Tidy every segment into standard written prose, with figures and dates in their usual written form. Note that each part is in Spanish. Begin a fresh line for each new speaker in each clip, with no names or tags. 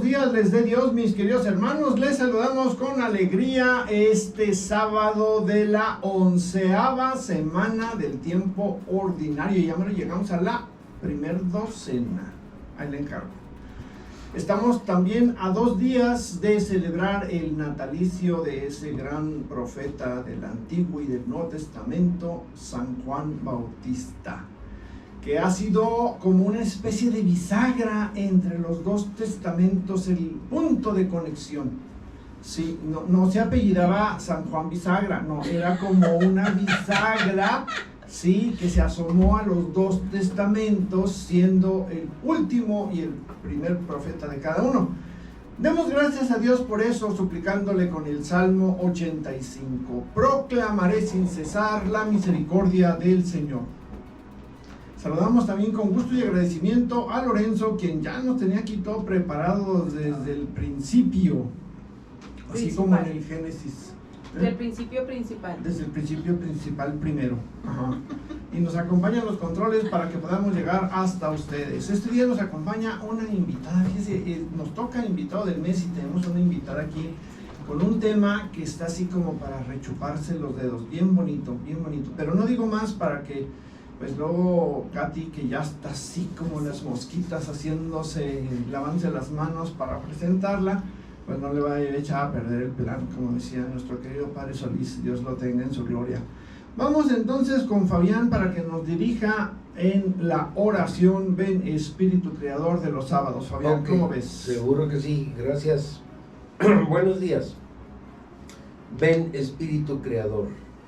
días les dé Dios, mis queridos hermanos. Les saludamos con alegría este sábado de la 11ª semana del tiempo ordinario. Ya llegamos a la primer docena. Ahí le encargo. Estamos también a 2 días de celebrar el natalicio de ese gran profeta del Antiguo y del Nuevo Testamento, San Juan Bautista, que ha sido como una especie de bisagra entre los 2 testamentos, el punto de conexión. Sí, no se apellidaba San Juan Bisagra, no, era como una bisagra, sí, que se asomó a los 2 testamentos, siendo el último y el primer profeta de cada uno. Demos gracias a Dios por eso, suplicándole con el Salmo 85. Proclamaré sin cesar la misericordia del Señor. Saludamos también con gusto y agradecimiento a Lorenzo, quien ya nos tenía aquí todo preparado desde el principio, así como en el Génesis.
Del principio principal.
Desde el principio principal primero. Ajá. Y nos acompañan los controles para que podamos llegar hasta ustedes. Este día nos acompaña una invitada, fíjense, nos toca invitado del mes y tenemos una invitada aquí con un tema que está así como para rechuparse los dedos, bien bonito, pero no digo más para que pues luego Katy, que ya está así como las mosquitas lavándose las manos para presentarla, pues no le va a echar a perder el plan, como decía nuestro querido Padre Solís, Dios lo tenga en su gloria. Vamos entonces con Fabián para que nos dirija en la oración. Ven, Espíritu Creador de los sábados. Fabián, ¿cómo ves?
Seguro que sí, gracias. Buenos días. Ven, Espíritu Creador,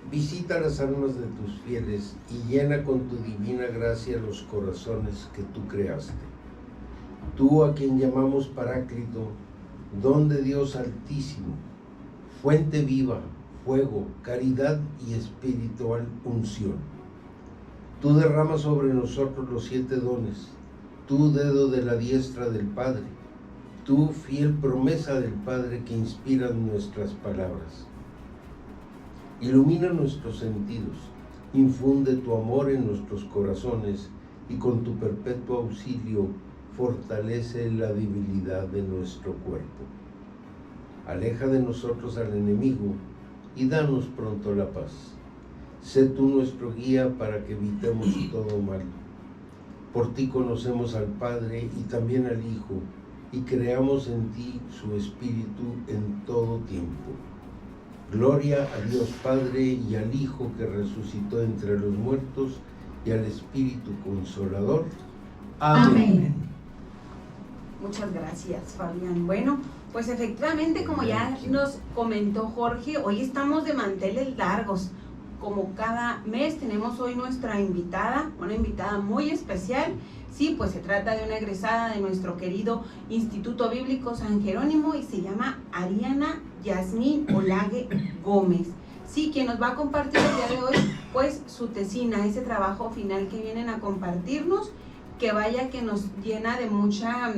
visita las almas de tus fieles y llena con tu divina gracia los corazones que tú creaste. Tú, a quien llamamos Paráclito, don de Dios Altísimo, fuente viva, fuego, caridad y espiritual unción. Tú derramas sobre nosotros los 7 dones, tú dedo de la diestra del Padre, tú fiel promesa del Padre que inspiran nuestras palabras. Ilumina nuestros sentidos, infunde tu amor en nuestros corazones y con tu perpetuo auxilio fortalece la debilidad de nuestro cuerpo. Aleja de nosotros al enemigo y danos pronto la paz. Sé tú nuestro guía para que evitemos todo mal. Por ti conocemos al Padre y también al Hijo, y creamos en ti su Espíritu en todo tiempo. Gloria a Dios Padre y al Hijo que resucitó entre los muertos y al Espíritu Consolador. Amén.
Muchas gracias, Fabián. Bueno, pues efectivamente, como ya nos comentó Jorge, hoy estamos de manteles largos. Como cada mes tenemos hoy nuestra invitada, una invitada muy especial. Sí, pues se trata de una egresada de nuestro querido Instituto Bíblico San Jerónimo y se llama Ariana Yasmín Olague Gómez. Sí, quien nos va a compartir el día de hoy, pues su tesina, ese trabajo final que vienen a compartirnos, que vaya que nos llena de mucha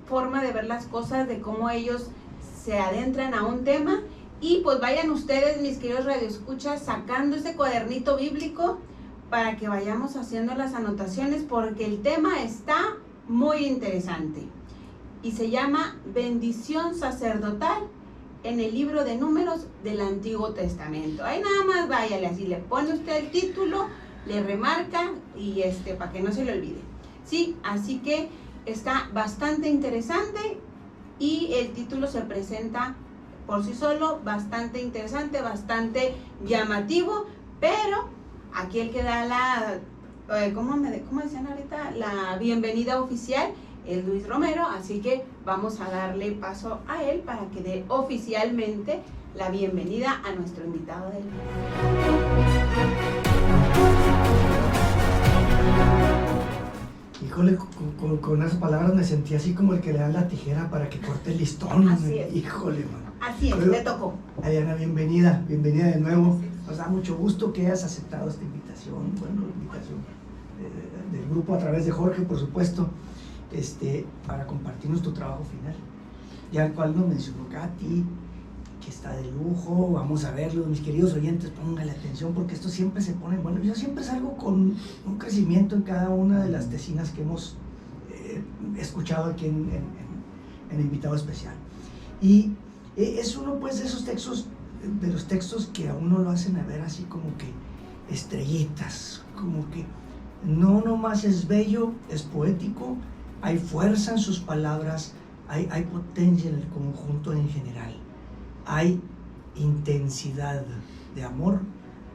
forma de ver las cosas, de cómo ellos se adentran a un tema. Y pues vayan ustedes, mis queridos radioescuchas, sacando ese cuadernito bíblico para que vayamos haciendo las anotaciones, porque el tema está muy interesante y se llama bendición sacerdotal en el libro de Números del Antiguo Testamento. Ahí nada más váyale, así le pone usted el título, le remarca y para que no se le olvide. Sí, así que está bastante interesante y el título se presenta por sí solo bastante interesante, bastante llamativo, pero aquí el que da la, ¿cómo decían ahorita? La bienvenida oficial es Luis Romero, así que vamos a darle paso a él para que dé oficialmente la bienvenida a nuestro invitado del día.
Híjole, con esas palabras me sentí así como el que le dan la tijera para que corte el listón.
Así es.
Híjole, mano.
Así es, le tocó.
Ariana, bienvenida de nuevo. Nos da mucho gusto que hayas aceptado esta invitación, bueno, la invitación del grupo a través de Jorge, por supuesto, para compartir nuestro trabajo final, ya el cual nos mencionó Katy, que está de lujo. Vamos a verlo, mis queridos oyentes, pónganle atención porque esto siempre se pone, bueno, yo siempre salgo con un crecimiento en cada una de las tesinas que hemos he escuchado aquí en el invitado especial. Y es uno pues de esos textos, de los textos que a uno lo hacen a ver así como que estrellitas, como que no nomás es bello, es poético, hay fuerza en sus palabras, hay potencia en el conjunto en general, hay intensidad de amor,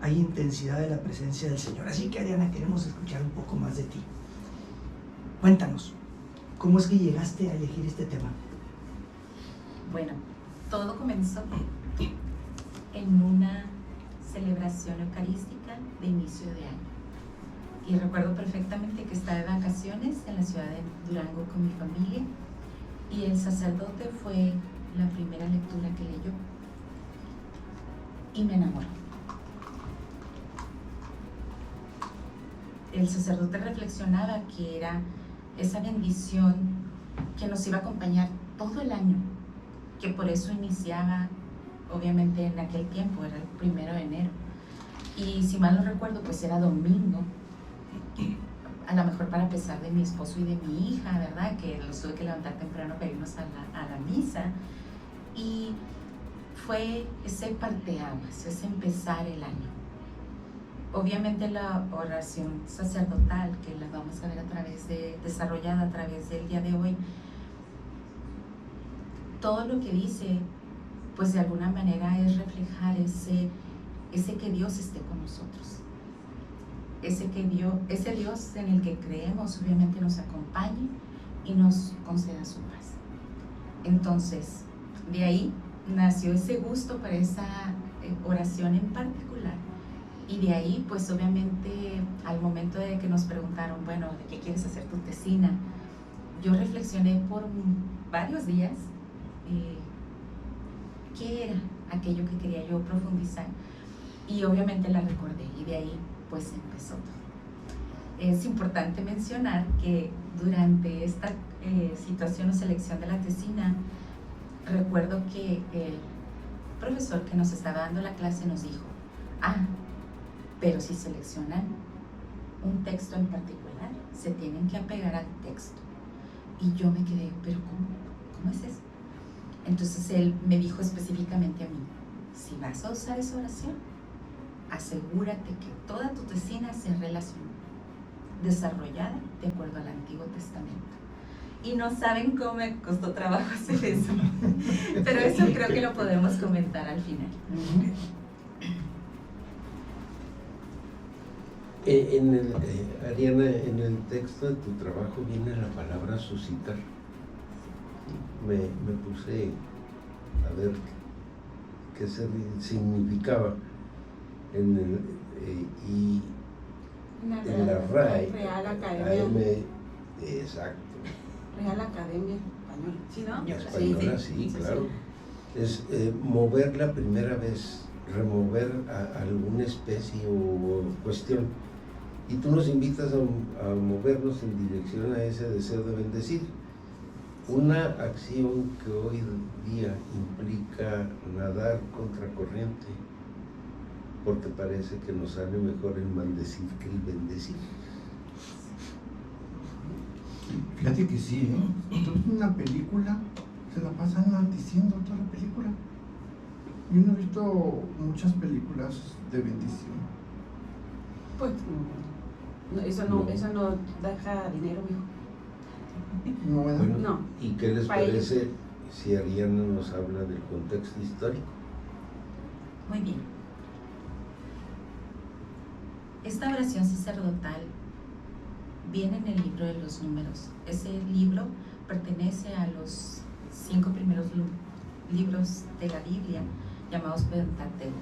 hay intensidad de la presencia del Señor. Así que, Ariana, queremos escuchar un poco más de ti. Cuéntanos, ¿cómo es que llegaste a elegir este tema?
Bueno, todo comenzó en una celebración eucarística de inicio de año. Y recuerdo perfectamente que estaba de vacaciones en la ciudad de Durango con mi familia y el sacerdote fue la primera lectura que leyó y me enamoró. El sacerdote reflexionaba que era esa bendición que nos iba a acompañar todo el año, que por eso iniciaba, obviamente en aquel tiempo, era el 1 de enero. Y si mal no recuerdo, pues era domingo, a lo mejor para pesar de mi esposo y de mi hija, ¿verdad? Que los tuve que levantar temprano para irnos a la misa. Y fue ese parteaguas, ese empezar el año. Obviamente la oración sacerdotal, que la vamos a ver desarrollada a través del día de hoy, todo lo que dice, pues de alguna manera es reflejar ese que Dios esté con nosotros. Ese Dios en el que creemos obviamente nos acompañe y nos conceda su paz. Entonces, de ahí nació ese gusto para esa oración en particular. Y de ahí, pues obviamente, al momento de que nos preguntaron, bueno, ¿de qué quieres hacer tu tesina? Yo reflexioné por varios días qué era aquello que quería yo profundizar. Y obviamente la recordé y de ahí pues empezó todo. Es importante mencionar que durante esta situación o selección de la tesina, recuerdo que el profesor que nos estaba dando la clase nos dijo, pero si seleccionan un texto en particular, se tienen que apegar al texto. Y yo me quedé, ¿pero cómo es eso? Entonces él me dijo específicamente a mí, si vas a usar esa oración, asegúrate que toda tu tesina sea desarrollada de acuerdo al Antiguo Testamento. Y no saben cómo me costó trabajo hacer eso, pero eso creo que lo podemos comentar al final.
Ariana, en el texto de tu trabajo viene la palabra suscitar. Me puse a ver qué significaba y en la RAE,
Real Academia.
exacto.
Real Academia Española. ¿Sí, no?
Española, sí, claro. Es mover la primera vez, remover alguna especie o cuestión. Y tú nos invitas a movernos en dirección a ese deseo de bendecir. Una acción que hoy día implica nadar contracorriente, porque parece que nos sale mejor el maldecir que el bendecir.
Fíjate que sí, Entonces una película se la pasan maldiciendo toda la película. Yo no he visto muchas películas de bendición.
Pues eso no deja dinero, mijo.
No, ¿verdad?
Bueno,
No.
¿y qué les parece si Ariana nos habla del contexto histórico?
Muy bien. Esta oración sacerdotal viene en el libro de los Números. Ese libro pertenece a los 5 primeros libros de la Biblia, llamados Pentateuco.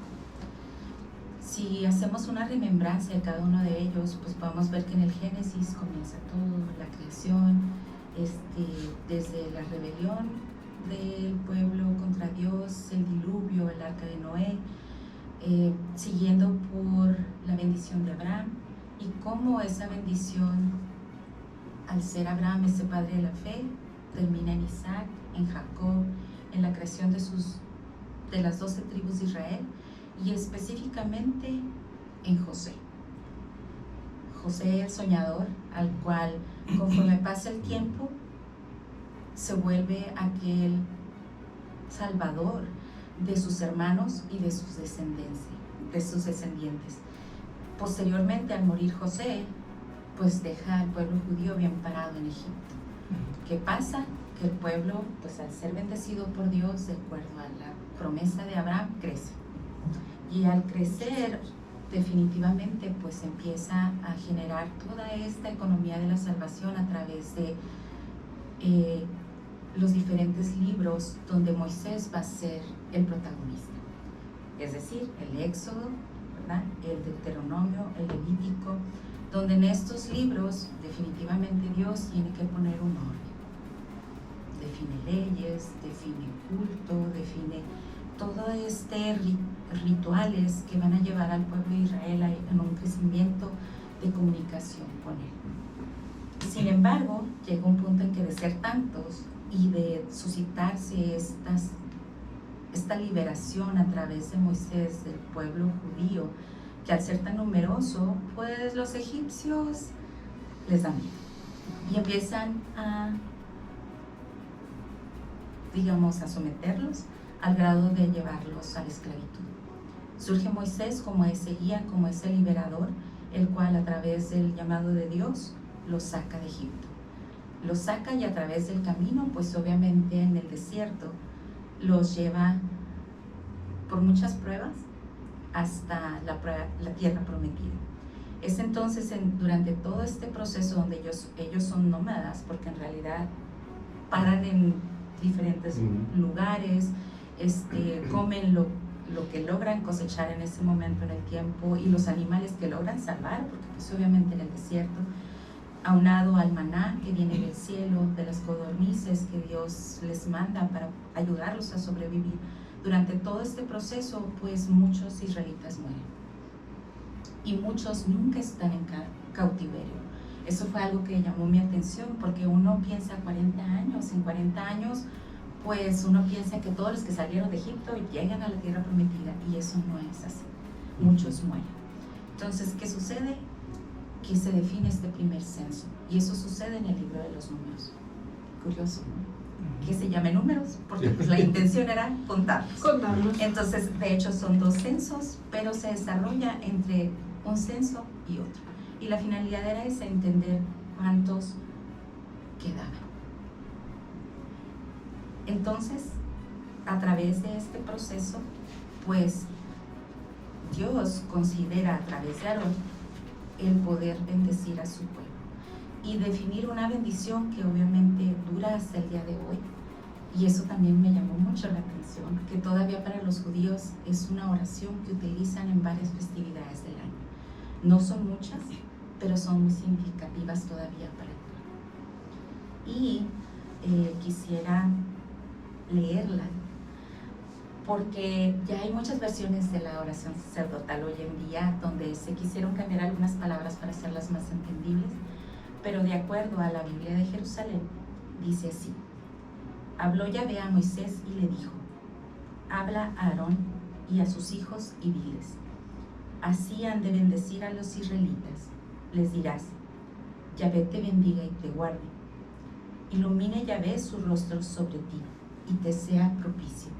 Si hacemos una remembranza de cada uno de ellos, pues podemos ver que en el Génesis comienza todo, la creación, desde la rebelión del pueblo contra Dios, el diluvio, el arca de Noé, siguiendo por la bendición de Abraham y cómo esa bendición, al ser Abraham ese padre de la fe, termina en Isaac, en Jacob, en la creación de las 12 tribus de Israel y específicamente en José. José el soñador, al cual conforme pasa el tiempo, se vuelve aquel salvador de sus hermanos y de sus descendientes. Posteriormente, al morir José, pues deja al pueblo judío bien parado en Egipto. ¿Qué pasa? Que el pueblo, pues al ser bendecido por Dios, de acuerdo a la promesa de Abraham, crece. Y al crecer, definitivamente, pues empieza a generar toda esta economía de la salvación a través de los diferentes libros donde Moisés va a ser el protagonista. Es decir, el Éxodo, ¿verdad?, el Deuteronomio, el Levítico, donde en estos libros definitivamente Dios tiene que poner un orden. Define leyes, define culto, define todo rituales que van a llevar al pueblo de Israel en un crecimiento de comunicación con él. Sin embargo, llega un punto en que de ser tantos y de suscitarse esta liberación a través de Moisés del pueblo judío, que al ser tan numeroso, pues los egipcios les dan miedo y empiezan a someterlos al grado de llevarlos a la esclavitud. Surge Moisés como ese guía, como ese liberador, el cual a través del llamado de Dios los saca de Egipto. Los saca y a través del camino, pues obviamente en el desierto, los lleva por muchas pruebas hasta la tierra prometida. Es entonces durante todo este proceso donde ellos son nómadas, porque en realidad paran en diferentes lugares, comen lo que logran cosechar en ese momento en el tiempo y los animales que logran salvar, porque pues obviamente en el desierto, aunado al maná que viene del cielo, de las codornices que Dios les manda para ayudarlos a sobrevivir. Durante todo este proceso, pues muchos israelitas mueren y muchos nunca están en cautiverio. Eso fue algo que llamó mi atención, porque uno piensa 40 años, en 40 años, pues uno piensa que todos los que salieron de Egipto llegan a la tierra prometida, y eso no es así. Muchos mueren. Entonces, ¿qué sucede? Que se define este primer censo, y eso sucede en el libro de los números. Curioso, ¿no? Que se llame números, porque pues la intención era contarlos. Entonces, de hecho, son 2 censos, pero se desarrolla entre un censo y otro. Y la finalidad era esa, entender cuántos quedaban. Entonces, a través de este proceso, pues Dios considera a través de Aarón el poder bendecir a su pueblo y definir una bendición que obviamente dura hasta el día de hoy. Y eso también me llamó mucho la atención, que todavía para los judíos es una oración que utilizan en varias festividades del año. No son muchas, pero son muy significativas todavía para el pueblo. Y quisiera leerla, porque ya hay muchas versiones de la oración sacerdotal hoy en día donde se quisieron cambiar algunas palabras para hacerlas más entendibles, pero de acuerdo a la Biblia de Jerusalén, dice así: habló Yahvé a Moisés y le dijo: habla a Aarón y a sus hijos y diles, así han de bendecir a los israelitas. Les dirás: Yahvé te bendiga y te guarde. Ilumine Yahvé su rostro sobre ti y te sea propicio.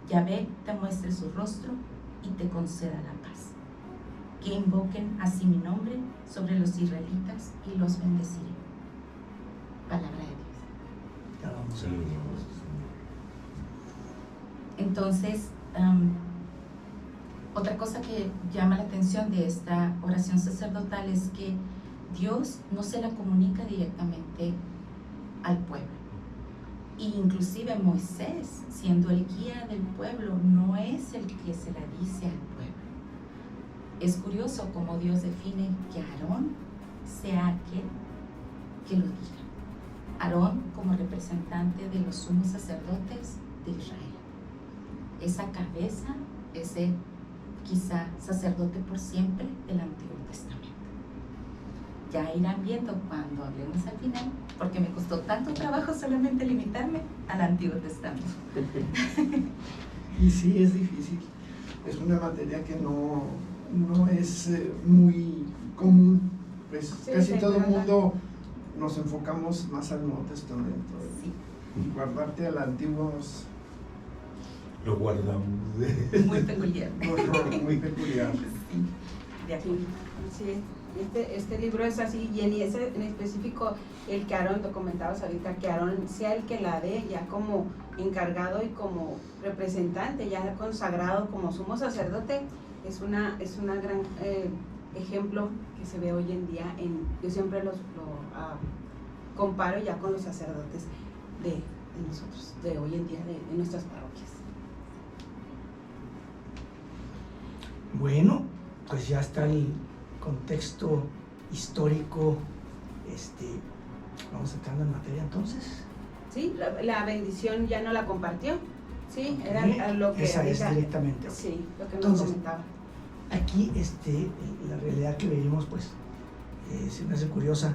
Yahvé te muestre su rostro y te conceda la paz. Que invoquen así mi nombre sobre los israelitas y los bendeciré. Palabra de Dios. Entonces, otra cosa que llama la atención de esta oración sacerdotal es que Dios no se la comunica directamente al pueblo. E inclusive Moisés, siendo el guía del pueblo, no es el que se la dice al pueblo. Es curioso cómo Dios define que Aarón sea aquel que lo diga. Aarón como representante de los sumos sacerdotes de Israel. Esa cabeza, ese quizá sacerdote por siempre del Antiguo Testamento. Ya irán viendo cuando hablemos al final, porque me costó tanto trabajo solamente limitarme al Antiguo Testamento.
Y sí, es difícil. Es una materia que no es muy común. Pues sí, casi todo el mundo nos enfocamos más al Nuevo Testamento.
Sí.
Y guardarte al Antiguo
Lo guardamos.
Muy peculiar.
muy peculiar.
Sí, de acuerdo.
Sí, este libro es así, y en específico el que Aarón, lo comentabas ahorita, que Aarón sea el que la dé ya como encargado y como representante, ya consagrado como sumo sacerdote, es una gran ejemplo que se ve hoy en día. Yo siempre lo comparo ya con los sacerdotes de nosotros, de hoy en día, de nuestras parroquias.
Bueno, pues ya está el contexto histórico. Vamos entrando en materia entonces.
Sí, la bendición ya no la compartió. Sí,
Ok.
era lo que
esa
ahorita-
es directamente. Ok.
Sí, lo que nos
Entonces,
comentaba.
Aquí la realidad que vivimos, pues, se me hace curiosa.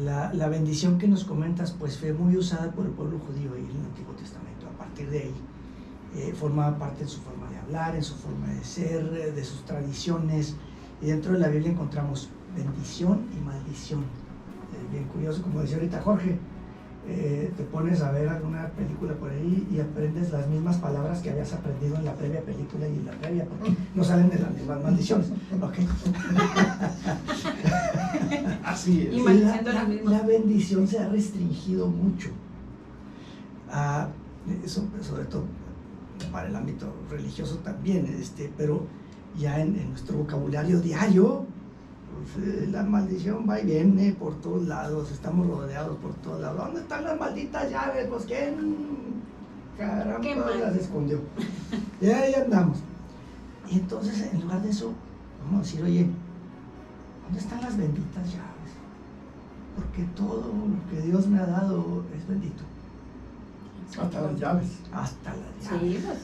La bendición que nos comentas, pues, fue muy usada por el pueblo judío en el Antiguo Testamento. A partir de ahí, formaba parte en su forma de hablar, en su forma de ser, de sus tradiciones. Y dentro de la Biblia encontramos bendición y maldición. Bien curioso, como decía ahorita Jorge, te pones a ver alguna película por ahí y aprendes las mismas palabras que habías aprendido en la previa película y en la previa, porque no salen de las mismas maldiciones. Okay.
Así es.
Y maldiciendo lo mismo.
La bendición se ha restringido mucho, sobre todo para el ámbito religioso también, pero ya en nuestro vocabulario diario, pues, la maldición va y viene por todos lados, estamos rodeados por todos lados. ¿Dónde están las malditas llaves? Pues ¿quién caramba
Qué mal.
las escondió? Y ahí andamos. Y entonces, en lugar de eso, vamos a decir, oye, ¿dónde están las benditas llaves? Porque todo lo que Dios me ha dado es bendito.
Hasta las llaves.
Hasta las llaves.
Sí, pues.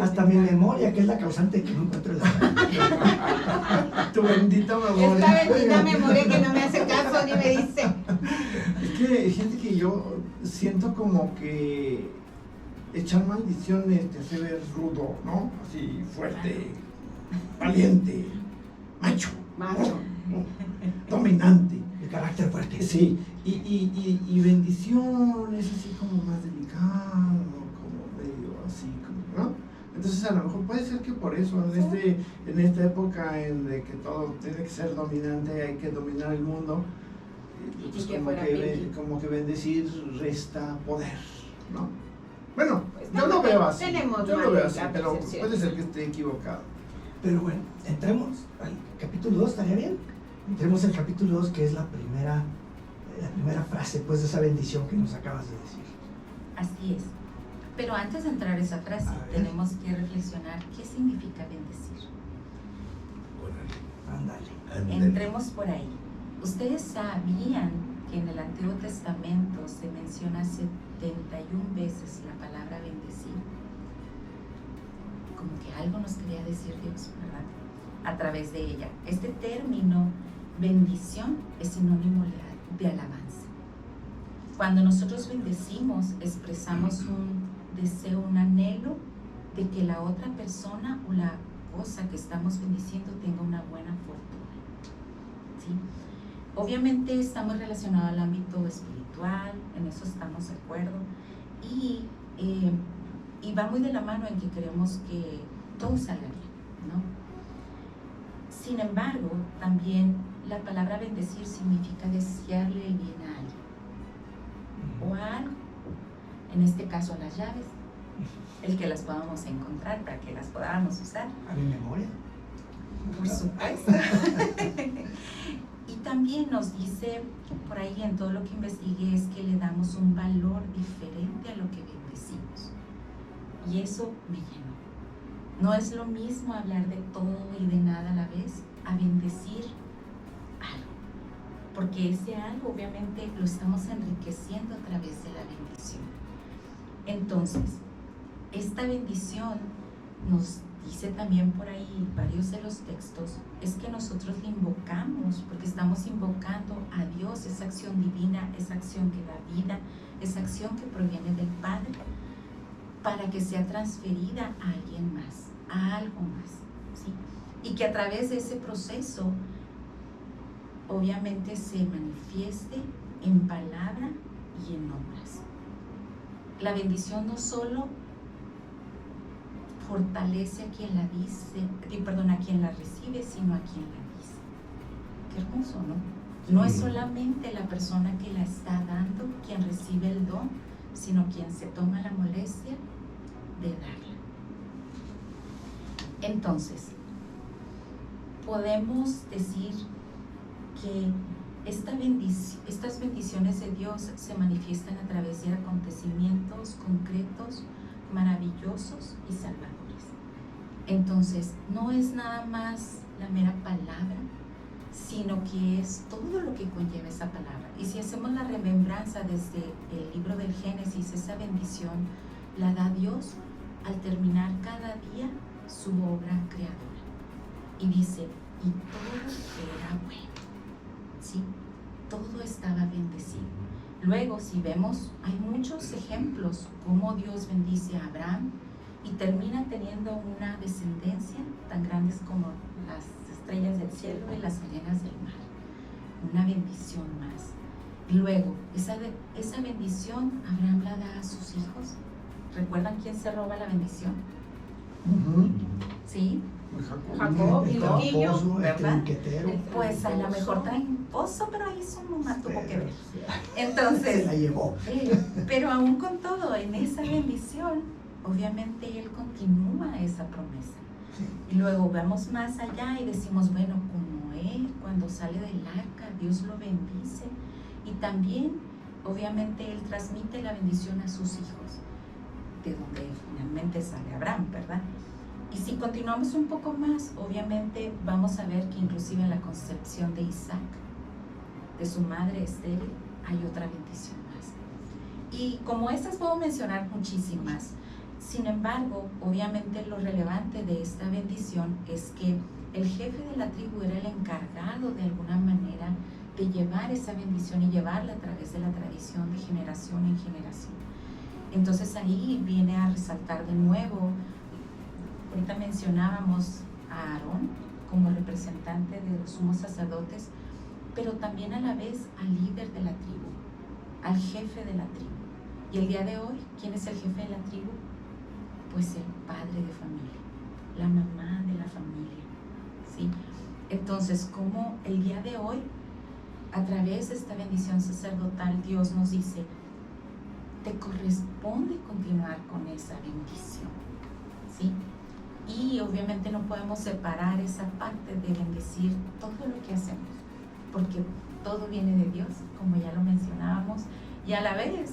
Hasta mi memoria, que es la causante de que no encuentro la llave.
Tu bendita memoria.
Esta bendita memoria que no me hace caso ni me dice.
Es que gente que yo siento como que echar maldiciones te hace ver rudo, ¿no? Así fuerte, valiente, macho,
Macho.
dominante.
De carácter fuerte.
Sí, y bendición es así como más delicado, como medio así, como, ¿no? Entonces a lo mejor puede ser que por eso, en esta época en de que todo tiene que ser dominante, hay que dominar el mundo, pues
Y que
como,
fuera Pinky.
como que bendecir resta poder, ¿no? Bueno,
Pues
yo lo
no,
veo así,
tenemos
yo
mal
lo veo así,
la
pero
percepción.
puede ser que esté equivocado.
Pero bueno, entremos al capítulo 2, ¿estaría bien? Entremos al capítulo 2, que es la primera frase, pues, de esa bendición que nos acabas de decir.
Así es. Pero antes de entrar a esa frase,
A ver.
tenemos que reflexionar qué significa bendecir.
Ándale.
Entremos por ahí. ¿Ustedes sabían que en el Antiguo Testamento se menciona 71 veces la palabra bendecir? Como que algo nos quería decir Dios, ¿verdad? A través de ella. Este término bendición es sinónimo de alabanza. Cuando nosotros bendecimos, expresamos un deseo, un anhelo de que la otra persona o la cosa que estamos bendiciendo tenga una buena fortuna. ¿Sí? Obviamente está muy relacionado al ámbito espiritual, en eso estamos de acuerdo, y va muy de la mano en que queremos que todo salga bien, ¿no? Sin embargo, también la palabra bendecir significa desearle el bien a alguien o a algo, en este caso a las llaves, el que las podamos encontrar para que las podamos usar.
¿A mi memoria?
Por supuesto. Y también nos dice por ahí en todo lo que investigué es que le damos un valor diferente a lo que bendecimos. Y eso me llenó. No es lo mismo hablar de todo y de nada a la vez a bendecir algo. Porque ese algo obviamente lo estamos enriqueciendo a través de la bendición. Entonces, esta bendición nos dice también por ahí varios de los textos, es que nosotros le invocamos, porque estamos invocando a Dios, esa acción divina, esa acción que da vida, esa acción que proviene del Padre, para que sea transferida a alguien más, a algo más, ¿sí? Y que a través de ese proceso, obviamente se manifieste en palabra y en obras. La bendición no solo fortalece a quien la dice, a quien la recibe, sino a quien la dice. Qué hermoso, ¿no? No es solamente la persona que la está dando quien recibe el don, sino quien se toma la molestia de darla. Entonces, podemos decir que estas bendiciones de Dios se manifiestan a través de acontecimientos concretos, maravillosos y salvadores. Entonces, no es nada más la mera palabra, sino que es todo lo que conlleva esa palabra. Y si hacemos la remembranza desde el libro del Génesis, esa bendición la da Dios al terminar cada día su obra creadora. Y dice, y todo era bueno. ¿Sí? Todo estaba bendecido. Luego, si vemos, hay muchos ejemplos cómo Dios bendice a Abraham y termina teniendo una descendencia tan grandes como las estrellas del cielo y las arenas del mar. Una bendición más. Y luego, esa bendición Abraham la da a sus hijos. ¿Recuerdan quién se roba la bendición? ¿Sí?
Jacob y Loquillo,
¿verdad? Pues a lo mejor traen pozo, pero ahí su mamá tuvo que ver. Entonces,
se la llevó.
Pero aún con todo, en esa bendición, obviamente él continúa esa promesa. Y luego vamos más allá y decimos, bueno, como él, cuando sale del arca, Dios lo bendice. Y también, obviamente, él transmite la bendición a sus hijos, de donde finalmente sale Abraham, ¿verdad? Y si continuamos un poco más, obviamente vamos a ver que inclusive en la concepción de Isaac, de su madre estéril, hay otra bendición más. Y como estas puedo mencionar muchísimas. Sin embargo, obviamente lo relevante de esta bendición es que el jefe de la tribu era el encargado de alguna manera de llevar esa bendición y llevarla a través de la tradición de generación en generación. Entonces ahí viene a resaltar de nuevo. Ahorita mencionábamos a Aarón como representante de los sumos sacerdotes, pero también a la vez al líder de la tribu, al jefe de la tribu. Y el día de hoy, ¿quién es el jefe de la tribu? Pues el padre de familia, la mamá de la familia, ¿sí? Entonces, como el día de hoy, a través de esta bendición sacerdotal, Dios nos dice, te corresponde continuar con esa bendición, ¿sí? Y obviamente no podemos separar esa parte de bendecir todo lo que hacemos, porque todo viene de Dios, como ya lo mencionábamos, y a la vez,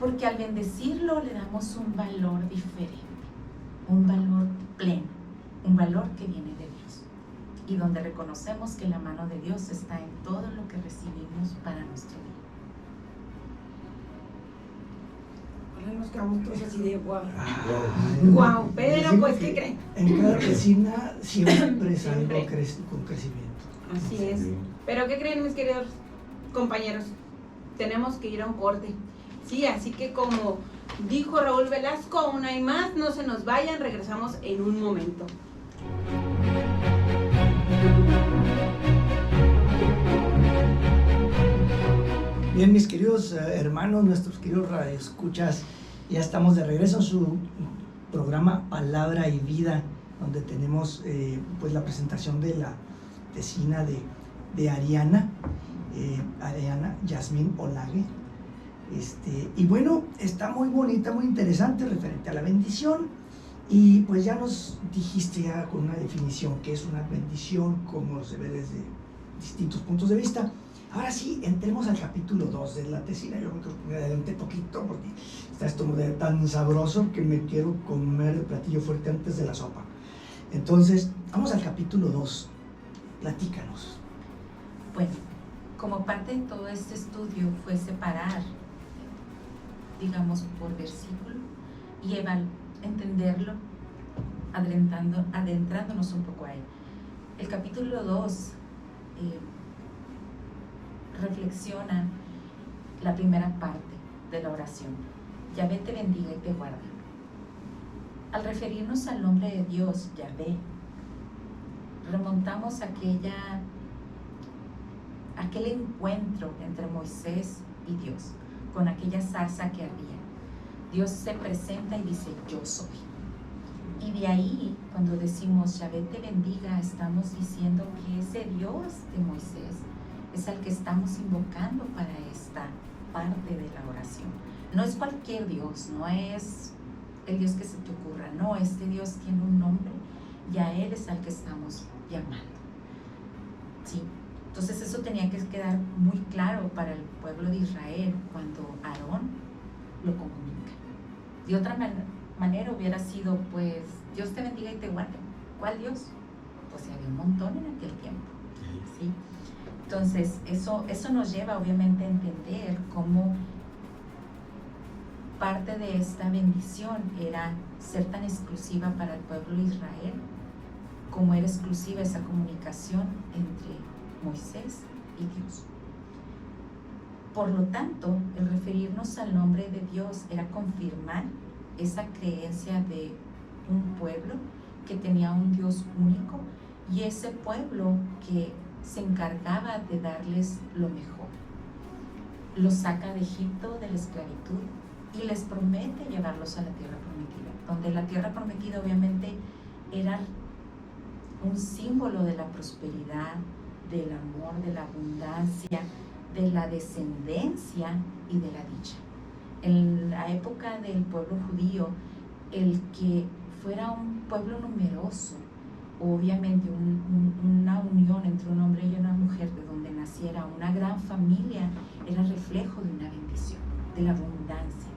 porque al bendecirlo le damos un valor diferente, un valor pleno, un valor que viene de Dios, y donde reconocemos que la mano de Dios está en todo lo que recibimos para nuestra vida.
Nos quedamos todos así de guau, pero pues, ¿qué creen?
En cada vecina siempre es algo con crecimiento.
Así es. Pero ¿qué creen, mis queridos compañeros? Tenemos que ir a un corte. Sí, así que como dijo Raúl Velasco, aún hay más, no se nos vayan, regresamos en un momento.
Bien, mis queridos hermanos, nuestros queridos radioescuchas, ya estamos de regreso en su programa Palabra y Vida, donde tenemos pues la presentación de la tesina de Ariana Yasmín Olague. Y bueno, está muy bonita, muy interesante referente a la bendición, y pues ya nos dijiste ya con una definición que es una bendición, como se ve desde distintos puntos de vista. Ahora sí, entremos al capítulo 2 de la tesina. Yo creo que me adelanté poquito porque está esto tan sabroso que me quiero comer el platillo fuerte antes de la sopa. Entonces, vamos al capítulo 2. Platícanos.
Bueno, como parte de todo este estudio fue separar, digamos, por versículo y entenderlo, adentrándonos un poco a él. El capítulo 2 reflexiona la primera parte de la oración. Yahvé te bendiga y te guarda. Al referirnos al nombre de Dios, Yahvé, remontamos aquella aquel encuentro entre Moisés y Dios, con aquella zarza que ardía. Dios se presenta y dice, yo soy. Y de ahí, cuando decimos, Yahvé te bendiga, estamos diciendo que ese Dios de Moisés es al que estamos invocando para esta parte de la oración. No es cualquier Dios, no es el Dios que se te ocurra, no, este Dios tiene un nombre y a Él es al que estamos llamando. ¿Sí? Entonces eso tenía que quedar muy claro para el pueblo de Israel cuando Aarón lo comunica. De otra manera hubiera sido, pues, Dios te bendiga y te guarde. ¿Cuál Dios? Pues había un montón en aquel tiempo, ¿sí? Entonces eso nos lleva obviamente a entender cómo parte de esta bendición era ser tan exclusiva para el pueblo de Israel como era exclusiva esa comunicación entre Moisés y Dios. Por lo tanto, el referirnos al nombre de Dios era confirmar esa creencia de un pueblo que tenía un Dios único y ese pueblo que se encargaba de darles lo mejor. Los saca de Egipto, de la esclavitud, y les promete llevarlos a la tierra prometida, donde la tierra prometida obviamente era un símbolo de la prosperidad, del amor, de la abundancia, de la descendencia y de la dicha. En la época del pueblo judío, el que fuera un pueblo numeroso, obviamente una unión entre un hombre y una mujer de donde naciera una gran familia, era reflejo de una bendición, de la abundancia.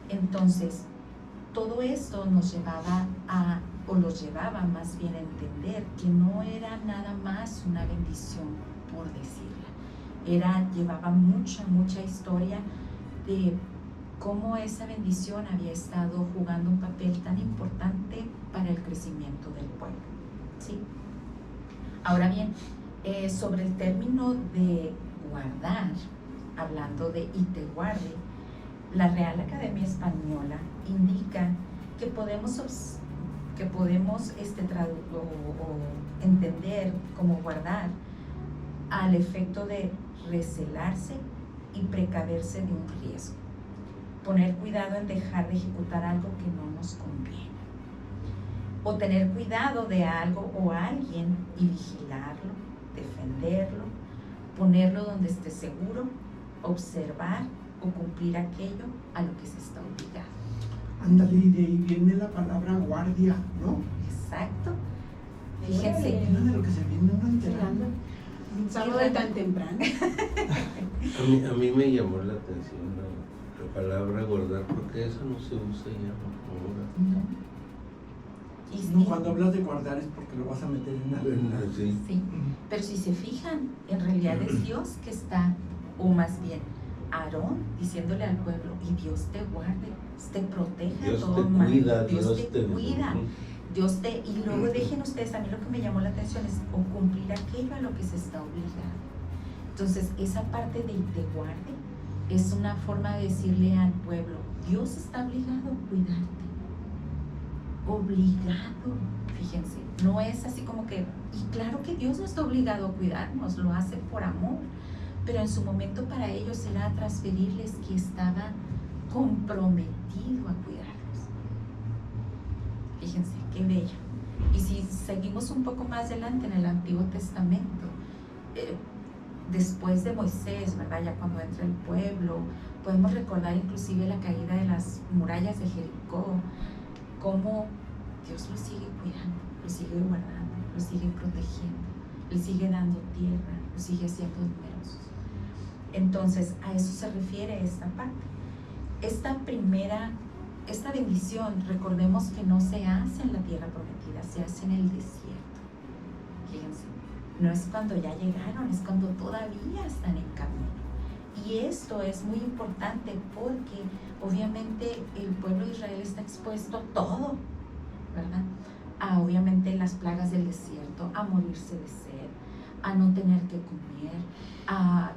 Entonces, todo esto nos llevaba los llevaba más bien a entender que no era nada más una bendición por decirla. Llevaba mucha historia de cómo esa bendición había estado jugando un papel tan importante para el crecimiento del pueblo, ¿sí? Ahora bien, sobre el término de guardar, hablando de y te guarde, la Real Academia Española indica que podemos entender como guardar al efecto de recelarse y precaverse de un riesgo, poner cuidado en dejar de ejecutar algo que no nos conviene, o tener cuidado de algo o alguien y vigilarlo, defenderlo, ponerlo donde esté seguro, observar o cumplir aquello a lo que se está obligado.
Ándale, y de ahí viene la palabra guardia, ¿no?
Exacto. Fíjense.
Nada de lo que se viene uno enterando.
Un sábado de tan temprano.
A mí me llamó la atención la palabra guardar, porque eso no se usa ya ahora.
No. Y
No,
sí,
cuando hablas de guardar es porque lo vas a meter en algo.
Sí.
sí. Pero si se fijan, en realidad es Dios que está, o más bien Aarón diciéndole al pueblo, y Dios te guarde, te protege
Dios
a todo
te
mal.
cuida,
Dios te cuida. Y luego dejen ustedes, a mí lo que me llamó la atención es o cumplir aquello a lo que se está obligado. Entonces, esa parte de te guarde es una forma de decirle al pueblo, Dios está obligado a cuidarte. Obligado, fíjense, no es así como que, y claro que Dios no está obligado a cuidarnos, lo hace por amor, pero en su momento para ellos era transferirles que estaba comprometido a cuidarlos. Fíjense, qué bello. Y si seguimos un poco más adelante en el Antiguo Testamento, después de Moisés, ¿verdad? Ya cuando entra el pueblo, podemos recordar inclusive la caída de las murallas de Jericó, cómo Dios lo sigue cuidando, lo sigue guardando, lo sigue protegiendo, le sigue dando tierra, lo sigue haciendo numerosos. Entonces, a eso se refiere esta parte. Esta bendición, recordemos que no se hace en la tierra prometida, se hace en el desierto. Fíjense, no es cuando ya llegaron, es cuando todavía están en camino. Y esto es muy importante porque obviamente el pueblo de Israel está expuesto a todo, ¿verdad? A obviamente las plagas del desierto, a morirse de sed, a no tener que comer, a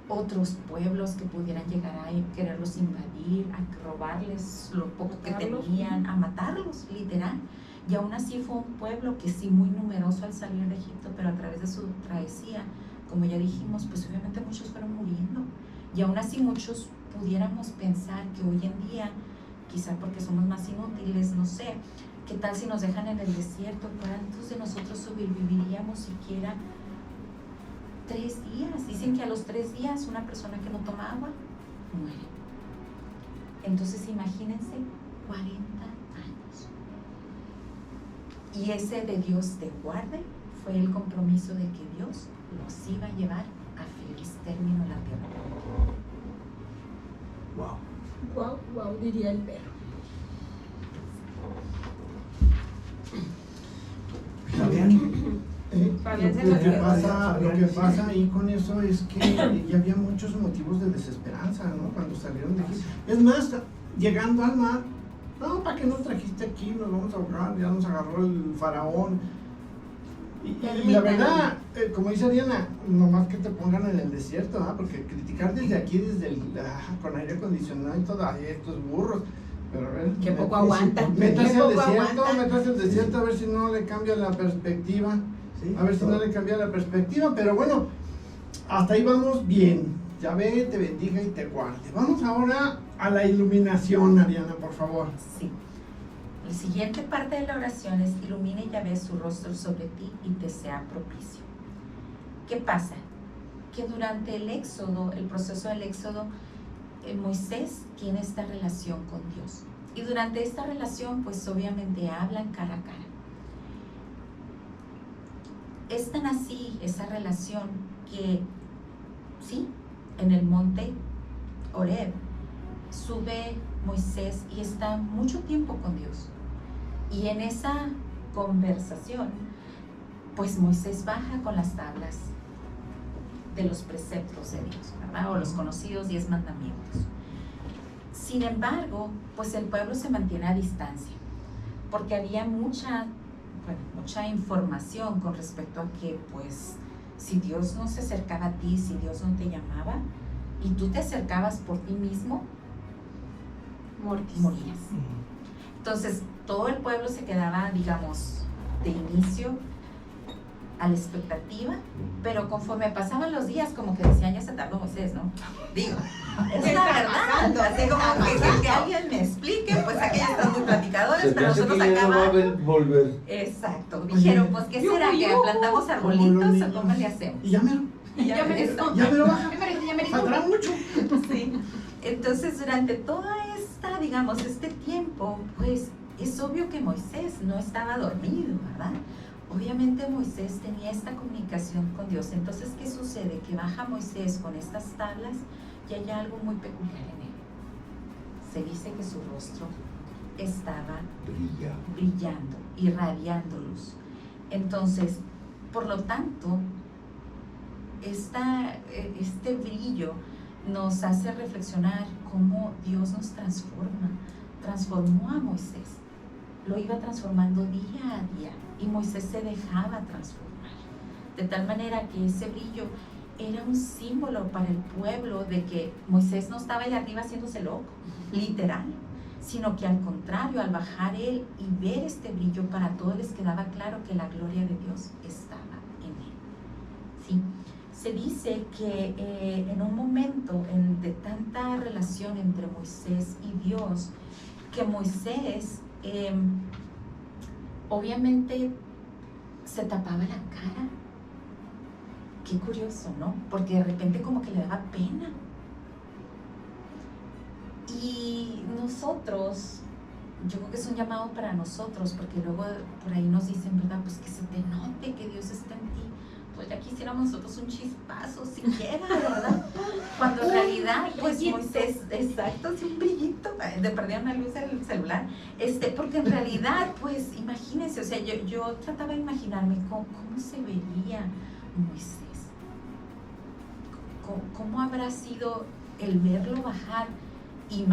otros pueblos que pudieran llegar a quererlos invadir, a robarles lo poco que tenían, a matarlos, literal. Y aún así fue un pueblo que sí muy numeroso al salir de Egipto, pero a través de su travesía como ya dijimos, pues obviamente muchos fueron muriendo. Y aún así muchos pudiéramos pensar que hoy en día, quizá porque somos más inútiles, no sé, ¿qué tal si nos dejan en el desierto? ¿Cuántos de nosotros sobreviviríamos siquiera 3 días? Dicen que a los 3 días una persona que no toma agua muere. Entonces imagínense 40 años. Y ese de Dios te guarde fue el compromiso de que Dios los iba a llevar a feliz término la tierra.
Wow.
Wow, diría el perro.
Fabián,
Fabián se
Lo
nos
que
quedó.
pasa ahí con eso es que ya había muchos motivos de desesperanza, ¿no? Cuando salieron de aquí. Es más, llegando al mar, no, ¿para qué nos trajiste aquí? Nos vamos a ahogar, ya nos agarró el faraón. Y la verdad, como dice Ariana, nomás que te pongan en el desierto, ¿no? Porque criticar desde aquí, con aire acondicionado y todo, ay, estos burros. Pero a ver,
Qué poco aguantan.
Métase
Qué
al
poco
desierto,
aguantan.
métase al desierto a ver si no le cambia la perspectiva.
sí,
A ver si no le cambia la perspectiva, pero bueno, hasta ahí vamos bien. Yahvé te bendiga y te guarde. Vamos ahora a la iluminación, Ariana, por favor.
Sí. La siguiente parte de la oración es: ilumine Yahvé su rostro sobre ti y te sea propicio. ¿Qué pasa? Que durante el éxodo, el proceso del éxodo, Moisés tiene esta relación con Dios. Y durante esta relación, pues obviamente hablan cara a cara. Es tan así esa relación que, sí, en el monte Horeb sube Moisés y está mucho tiempo con Dios. Y en esa conversación, pues Moisés baja con las tablas de los preceptos de Dios, ¿verdad? O los conocidos 10 mandamientos. Sin embargo, pues el pueblo se mantiene a distancia, porque había mucha información con respecto a que, pues, si Dios no se acercaba a ti, si Dios no te llamaba, y tú te acercabas por ti mismo, morías. Entonces, todo el pueblo se quedaba, digamos, de inicio a la expectativa, pero conforme pasaban los días, como que decían, ya se tardó Moisés, ¿no? Digo, es la verdad, así como que alguien me explique, pues aquí ya están muy platicadores,
Se me
pero
hace
nosotros
que ya no va a
acá...
volver.
Exacto, dijeron, pues, ¿qué será? ¿Que plantamos arbolitos o cómo le hacemos?
Y ya mero,
Ya me
Eso.
ya mero baja.
Ya me
Faltará mucho.
Sí. Entonces, durante toda esta, digamos, este tiempo, pues es obvio que Moisés no estaba dormido, ¿verdad? Obviamente Moisés tenía esta comunicación con Dios. Entonces, ¿qué sucede? Que baja Moisés con estas tablas y hay algo muy peculiar en él. Se dice que su rostro estaba brillando, irradiando luz. Entonces, por lo tanto, este brillo nos hace reflexionar cómo Dios nos transformó a Moisés, lo iba transformando día a día y Moisés se dejaba transformar, de tal manera que ese brillo era un símbolo para el pueblo de que Moisés no estaba ahí arriba haciéndose loco, literal, sino que al contrario, al bajar él y ver este brillo, para todos les quedaba claro que la gloria de Dios estaba en él. ¿Sí? Se dice que en un momento de tanta relación entre Moisés y Dios, que Moisés obviamente se tapaba la cara. Qué curioso, ¿no? Porque de repente como que le daba pena. Y nosotros, yo creo que es un llamado para nosotros, porque luego por ahí nos dicen, ¿verdad? Pues que se te note que Dios está en ti. Pues ya quisiéramos nosotros un chispazo siquiera, ¿verdad? Cuando en realidad, pues Moisés, exacto, sí, un brillito, de perder una luz del celular, porque en realidad, pues imagínense, o sea, yo trataba de imaginarme cómo se vería Moisés, cómo habrá sido el verlo bajar, y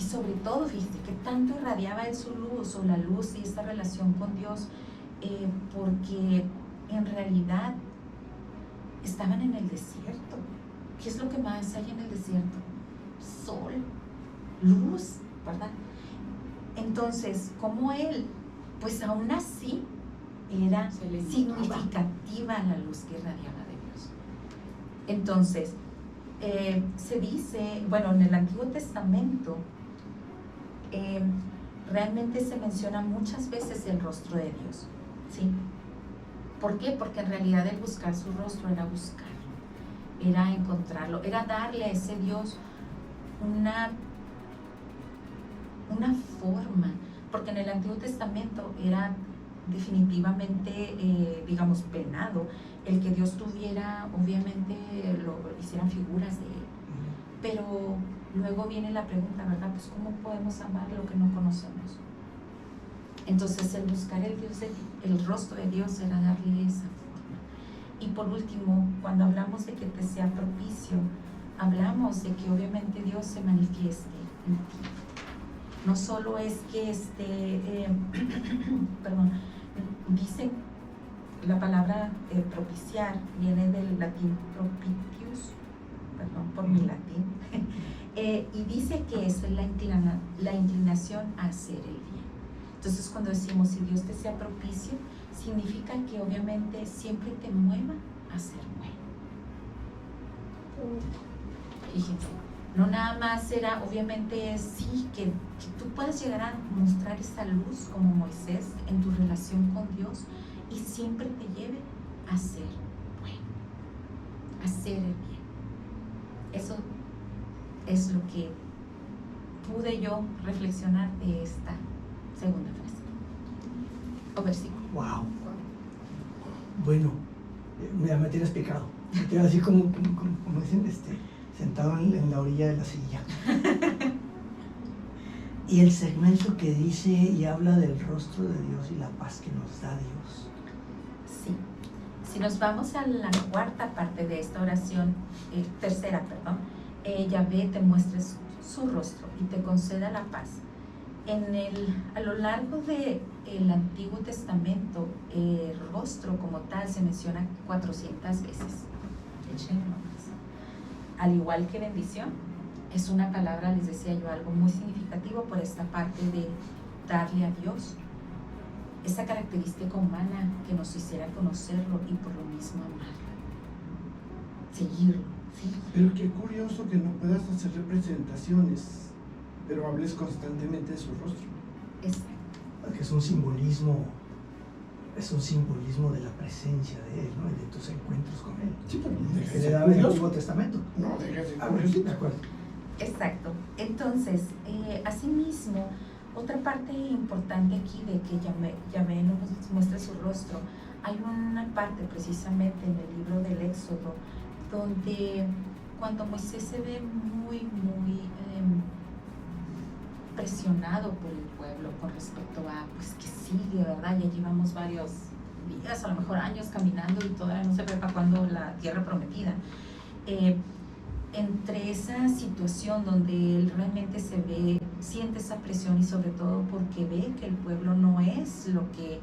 sobre todo, fíjate, que tanto irradiaba él su luz, o la luz y esta relación con Dios, porque en realidad estaban en el desierto. ¿Qué es lo que más hay en el desierto? Sol, luz, ¿verdad? Entonces, como él, pues aún así era significativa la luz que irradiaba de Dios. Entonces, se dice, bueno, en el Antiguo Testamento realmente se menciona muchas veces el rostro de Dios, ¿sí? ¿Por qué? Porque en realidad el buscar su rostro era buscarlo, era encontrarlo, era darle a ese Dios una forma, porque en el Antiguo Testamento era definitivamente, digamos, penado el que Dios tuviera, obviamente, hicieran figuras de él. Pero luego viene la pregunta, ¿verdad? Pues ¿cómo podemos amar lo que no conocemos? Entonces el buscar el rostro de Dios era darle esa forma. Y por último, cuando hablamos de que te sea propicio, hablamos de que obviamente Dios se manifieste en ti. No solo es que dice la palabra propiciar, viene del latín propitius, perdón por mi latín, y dice que es la inclinación a hacer el bien. Entonces cuando decimos si Dios te sea propicio, significa que obviamente siempre te mueva a hacer bueno. Fíjense, no nada más era, obviamente sí, que tú puedas llegar a mostrar esa luz como Moisés en tu relación con Dios y siempre te lleve a hacer bueno, a hacer el bien. Eso es lo que pude yo reflexionar de esta segunda frase o versículo.
Wow. Bueno, me tienes picado. Me tienes así como dicen, sentado en la orilla de la silla. Y el segmento que dice y habla del rostro de Dios y la paz que nos da Dios.
Sí. Si nos vamos a la cuarta parte de esta oración, tercera, Yahvé te muestre su rostro y te conceda la paz. A lo largo del Antiguo Testamento, el rostro como tal se menciona 400 veces. Al igual que bendición, es una palabra, les decía yo, algo muy significativo por esta parte de darle a Dios esa característica humana que nos hiciera conocerlo y por lo mismo amarlo, seguirlo, ¿sí?
Pero qué curioso que no puedas hacer representaciones, pero hables constantemente de su rostro.
Exacto.
Porque es un simbolismo de la presencia de Él, ¿no? Y de tus encuentros con Él.
Sí, pero no dejes
Que
de
le
ser
daba en el
curioso.
Antiguo Testamento.
No dejes de ser
Bueno,
curioso.
de acuerdo.
Exacto. Entonces, asimismo, otra parte importante aquí de que Yahvé nos muestra su rostro, hay una parte precisamente en el libro del Éxodo donde cuando Moisés se ve muy presionado por el pueblo con respecto a, pues que sigue, ¿verdad? Ya llevamos varios días, a lo mejor años caminando y todavía no se ve para cuándo la tierra prometida. Entre esa situación donde él realmente siente esa presión y sobre todo porque ve que el pueblo no es lo que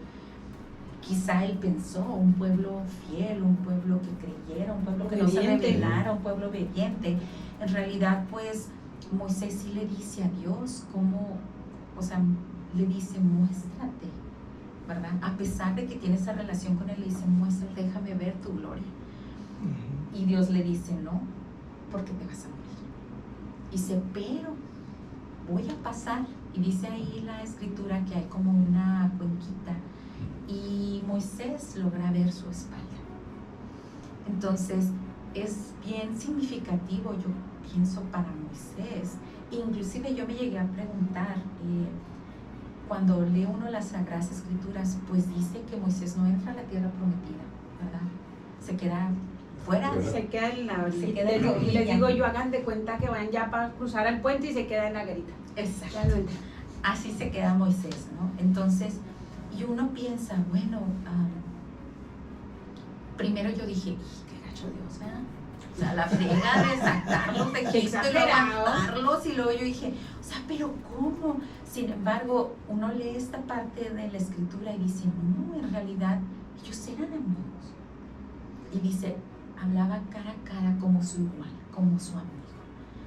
quizá él pensó, un pueblo fiel, un pueblo que creyera, un pueblo que no se rebelara, un pueblo obediente. En realidad, pues, Moisés sí le dice a Dios le dice, muéstrate, ¿verdad? A pesar de que tiene esa relación con él, le dice, muéstrate, déjame ver tu gloria.
Uh-huh.
Y Dios le dice, no, porque te vas a morir. Y dice, pero voy a pasar. Y dice ahí la escritura que hay como una cuenquita y Moisés logra ver su espalda. Entonces es bien significativo, yo pienso, para Moisés. Inclusive yo me llegué a preguntar, cuando lee uno las Sagradas Escrituras, pues dice que Moisés no entra a la tierra prometida, ¿verdad? Se queda fuera.
Se queda en la
Se queda en la
y les
orilla.
digo yo, hagan de cuenta que van ya para cruzar el puente y se queda en la garita.
Exacto.
Ya lo entra.
Así se queda Moisés, ¿no? Entonces, y uno piensa, bueno, primero yo dije, qué gacho Dios, ¿verdad? O sea, la frega de sacarlos de Egipto y levantarlos, y luego yo dije, o sea, pero ¿cómo? Sin embargo, uno lee esta parte de la escritura y dice, no, en realidad ellos eran amigos. Y dice, hablaba cara a cara como su igual, como su amigo.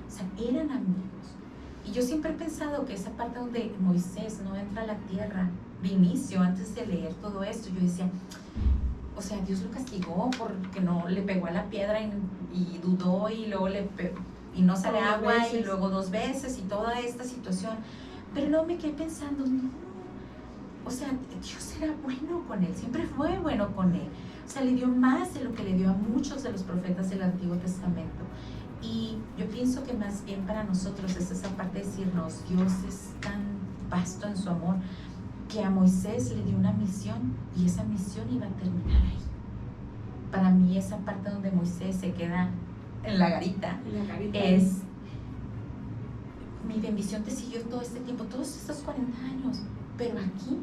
O sea, eran amigos. Y yo siempre he pensado que esa parte donde Moisés no entra a la tierra, de inicio, antes de leer todo esto, yo decía, o sea, Dios lo castigó porque no le pegó a la piedra y dudó y luego y no sale agua y luego 2 veces y toda esta situación. Pero luego me quedé pensando, no, o sea, Dios era bueno con él, siempre fue bueno con él. O sea, le dio más de lo que le dio a muchos de los profetas del Antiguo Testamento. Y yo pienso que más bien para nosotros es esa parte de decirnos, Dios es tan vasto en su amor, que a Moisés le dio una misión y esa misión iba a terminar ahí. Para mí esa parte donde Moisés se queda en la garita es, mi bendición te siguió todo este tiempo, todos estos 40 años, pero aquí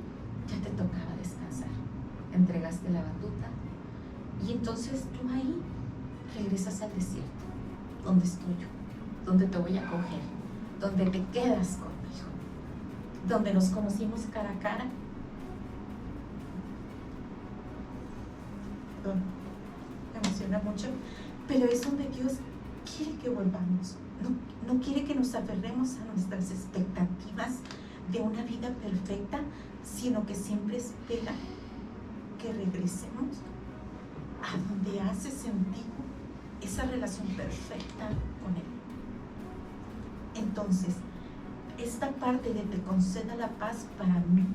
ya te tocaba descansar. Entregaste la batuta y entonces tú ahí regresas al desierto, donde estoy yo, donde te voy a coger, donde te quedas conmigo, donde nos conocimos cara a cara. Me emociona mucho, pero es donde Dios quiere que volvamos. No quiere que nos aferremos a nuestras expectativas de una vida perfecta, sino que siempre espera que regresemos a donde hace sentido esa relación perfecta con Él. Entonces, esta parte de te conceda la paz para mí,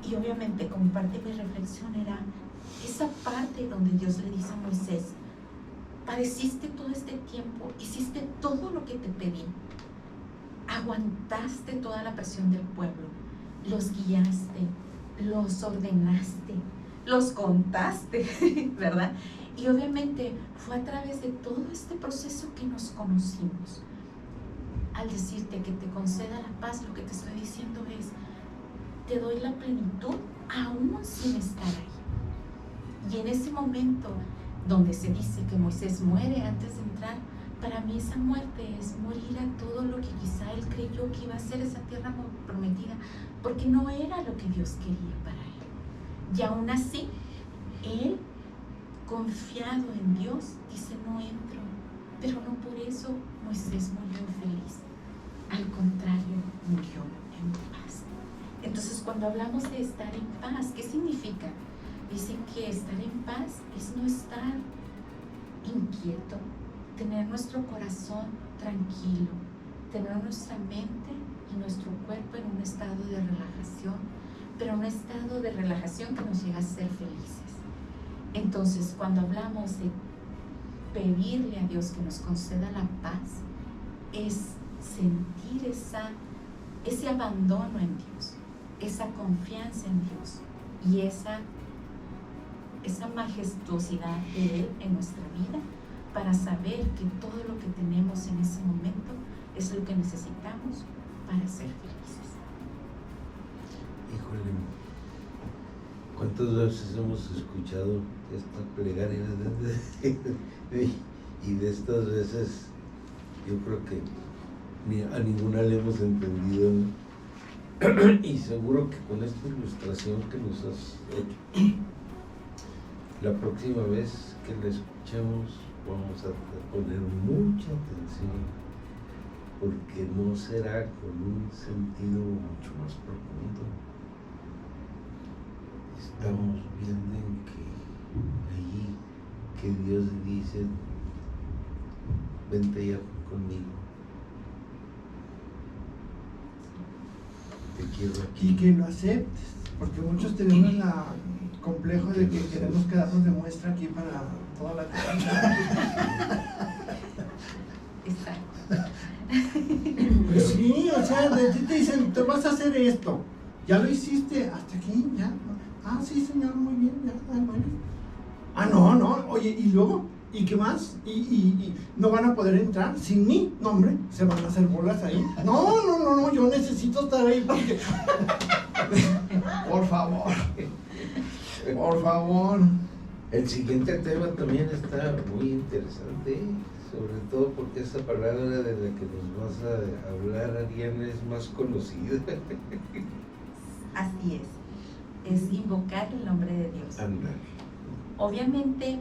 y obviamente como parte de mi reflexión era esa parte donde Dios le dice a Moisés, padeciste todo este tiempo, hiciste todo lo que te pedí, aguantaste toda la presión del pueblo, los guiaste, los ordenaste, los contaste, ¿verdad? Y obviamente fue a través de todo este proceso que nos conocimos. Al decirte que te conceda la paz, lo que te estoy diciendo es, te doy la plenitud aún sin estar ahí. Y en ese momento donde se dice que Moisés muere antes de entrar, para mí esa muerte es morir a todo lo que quizá él creyó que iba a ser esa tierra prometida, porque no era lo que Dios quería para él. Y aún así, él, confiado en Dios, dice, no entro. Pero no por eso Moisés murió infeliz. Al contrario, murió en paz. Entonces, cuando hablamos de estar en paz, ¿qué significa? Dicen que estar en paz es no estar inquieto, tener nuestro corazón tranquilo, tener nuestra mente y nuestro cuerpo en un estado de relajación, pero un estado de relajación que nos llega a ser felices. Entonces, cuando hablamos de pedirle a Dios que nos conceda la paz, es sentir ese abandono en Dios, esa confianza en Dios y esa majestuosidad de Él en nuestra vida, para saber que todo lo que tenemos en ese momento es lo que necesitamos para ser felices.
Híjole, ¿cuántas veces hemos escuchado esta plegaria? Y de estas veces yo creo que a ninguna le hemos entendido, ¿no? Y seguro que con esta ilustración que nos has hecho, la próxima vez que la escuchemos vamos a poner mucha atención, porque no será con un sentido mucho más profundo. Estamos viendo en que allí que Dios dice, vente ya conmigo, te quiero aquí.
Y que lo aceptes, porque muchos tenemos el complejo de que queremos quedarnos de muestra aquí para toda la eternidad.
Exacto.
Pues sí, o sea, de ti te dicen, te vas a hacer esto, ya lo hiciste, hasta aquí, ya. Ah, sí, señor, muy bien, ya, bueno. Ah, no, oye, y luego, ¿y qué más? ¿Y no van a poder entrar sin mí? No, hombre, se van a hacer bolas ahí. No, yo necesito estar ahí porque... Por favor.
El siguiente tema también está muy interesante, sobre todo porque esta palabra de la que nos vas a hablar, Ariana, es más conocida.
Así es invocar el nombre de Dios.
Anda.
Obviamente,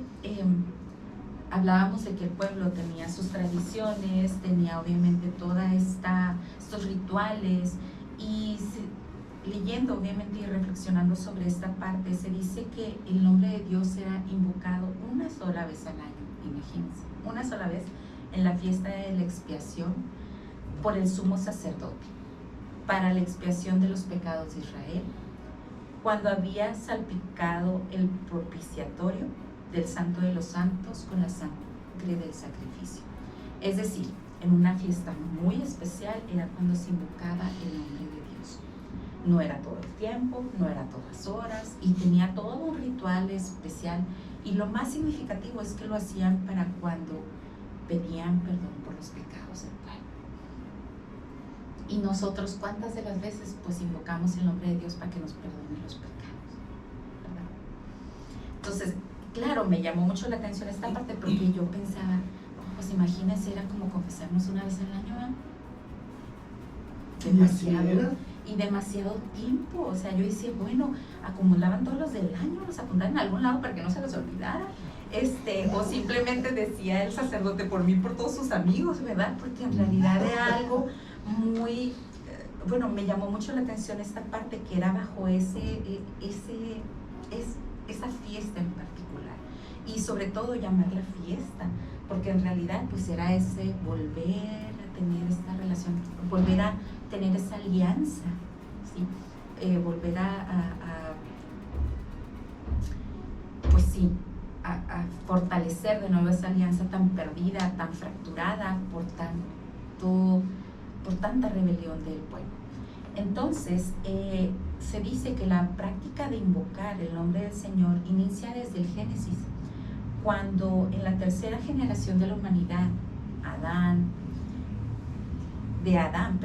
hablábamos de que el pueblo tenía sus tradiciones, tenía obviamente todos estos rituales, y leyendo obviamente y reflexionando sobre esta parte, se dice que el nombre de Dios era invocado una sola vez al año, imagínense, una sola vez en la fiesta de la expiación por el sumo sacerdote, para la expiación de los pecados de Israel, cuando había salpicado el propiciatorio del Santo de los Santos con la sangre del sacrificio. Es decir, en una fiesta muy especial era cuando se invocaba el nombre de Dios. No era todo el tiempo, no era todas horas, y tenía todo un ritual especial. Y lo más significativo es que lo hacían para cuando pedían perdón por los pecados del pueblo. Y nosotros, ¿cuántas de las veces pues invocamos el nombre de Dios para que nos perdone los pecados? ¿Verdad? Entonces, claro, me llamó mucho la atención esta parte porque yo pensaba, pues imagínense, era como confesarnos una vez al año, demasiado, y demasiado tiempo. O sea, yo decía, bueno, acumulaban todos los del año, los apuntaban en algún lado para que no se les olvidara, o simplemente decía el sacerdote por mí, por todos sus amigos, ¿verdad? Porque en realidad era algo muy, bueno, me llamó mucho la atención esta parte que era bajo esa fiesta en particular, y sobre todo llamarla fiesta, porque en realidad pues era ese volver a tener esta relación, volver a tener esa alianza, ¿sí? Volver pues sí, a fortalecer de nuevo esa alianza tan perdida, tan fracturada por tanta rebelión del pueblo. Entonces, se dice que la práctica de invocar el nombre del Señor inicia desde el Génesis, cuando en la tercera generación de la humanidad, de Adán,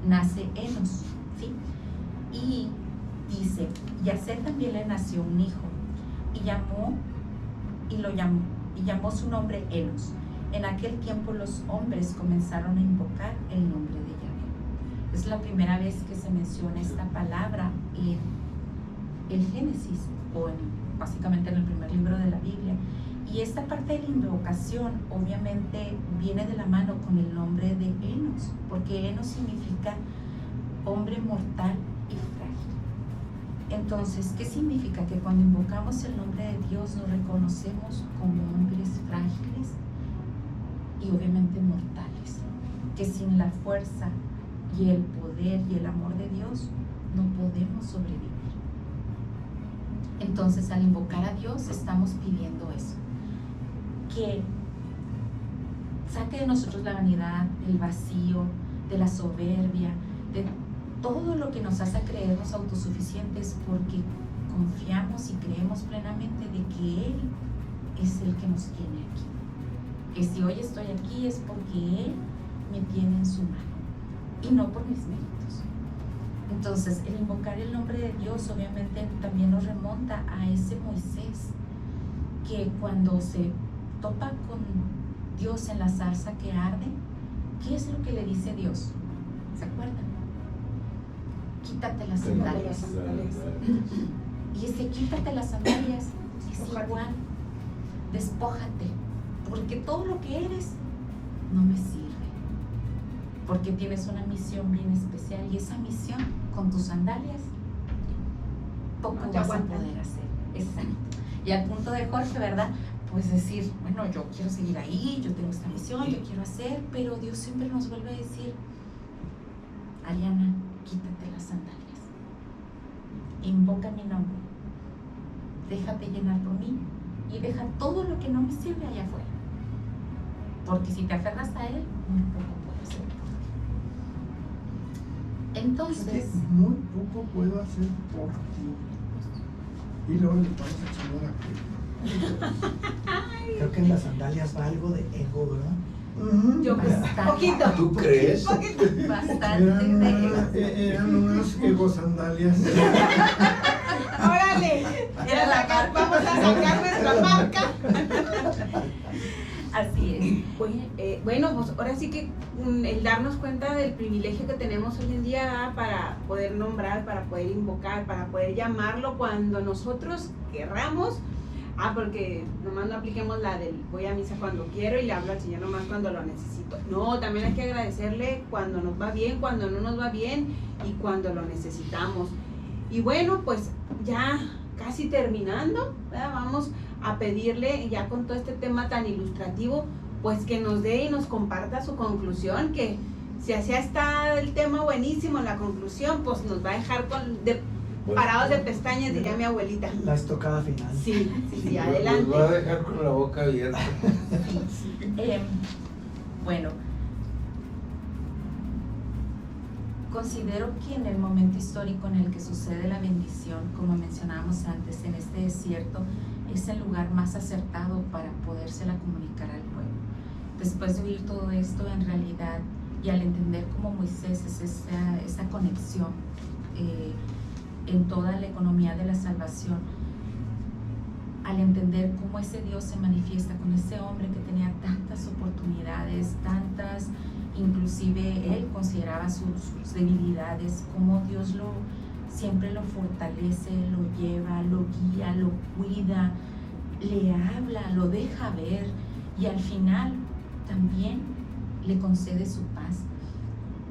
nace Enos, ¿sí? Y dice, y a Set también le nació un hijo, y llamó su nombre Enos. En aquel tiempo los hombres comenzaron a invocar el nombre de Yahvé. Es la primera vez que se menciona esta palabra en el Génesis, o básicamente en el primer libro de la Biblia. Y esta parte de la invocación obviamente viene de la mano con el nombre de Enos, porque Enos significa hombre mortal y frágil. Entonces, ¿qué significa? Que cuando invocamos el nombre de Dios nos reconocemos como hombres frágiles y obviamente mortales, que sin la fuerza y el poder y el amor de Dios no podemos sobrevivir. Entonces, al invocar a Dios estamos pidiendo eso, que saque de nosotros la vanidad, el vacío, de la soberbia, de todo lo que nos hace creernos autosuficientes, porque confiamos y creemos plenamente de que Él es el que nos tiene aquí. Que si hoy estoy aquí es porque Él me tiene en su mano y no por mis méritos. Entonces, el invocar el nombre de Dios obviamente también nos remonta a ese Moisés que cuando se topa con Dios en la zarza que arde, ¿qué es lo que le dice Dios? ¿Se acuerdan? Quítate las sandalias. Y ese quítate las sandalias es igual, despójate, porque todo lo que eres no me sirve, porque tienes una misión bien especial, y esa misión con tus sandalias poco
no te
vas
aguantan.
a poder hacer. Exacto. Y al punto de Jorge, ¿verdad? Pues decir, bueno, yo quiero seguir ahí, yo tengo esta misión, yo quiero hacer, pero Dios siempre nos vuelve a decir, Ariana, quítate las sandalias, invoca mi nombre, déjate llenar por mí y deja todo lo que no me sirve allá afuera, porque si te aferras a Él, muy poco puedo hacer por ti. Entonces,
muy poco puedo hacer por ti. Y luego le vamos a echar la
Creo que en las sandalias va algo de ego, ¿verdad?
Yo poquito.
¿Tú crees?
bastante
Eran unas ego sandalias.
Órale,
Era la marca.
vamos a sacar nuestra marca.
Así es.
Oye, bueno, pues ahora sí que el darnos cuenta del privilegio que tenemos hoy en día para poder nombrar, para poder invocar, para poder llamarlo cuando nosotros querramos Porque nomás no apliquemos la del voy a misa cuando quiero y le hablo al Señor nomás cuando lo necesito. No, también hay que agradecerle cuando nos va bien, cuando no nos va bien y cuando lo necesitamos. Y bueno, pues ya casi terminando, ¿verdad? Vamos a pedirle ya con todo este tema tan ilustrativo, pues que nos dé y nos comparta su conclusión, que si así está el tema buenísimo, la conclusión, pues nos va a dejar parados de pestañas, diría mi abuelita.
La estocada final.
Sí, adelante.
Nos va a dejar con la boca abierta.
Bueno, considero que en el momento histórico en el que sucede la bendición, como mencionábamos antes, en este desierto, es el lugar más acertado para podérsela comunicar al pueblo. Después de oír todo esto, en realidad, y al entender como Moisés es esa conexión en toda la economía de la salvación, al entender cómo ese Dios se manifiesta con ese hombre que tenía tantas oportunidades, tantas, inclusive él consideraba sus debilidades, cómo Dios siempre lo fortalece, lo lleva, lo guía, lo cuida, le habla, lo deja ver y al final también le concede su paz.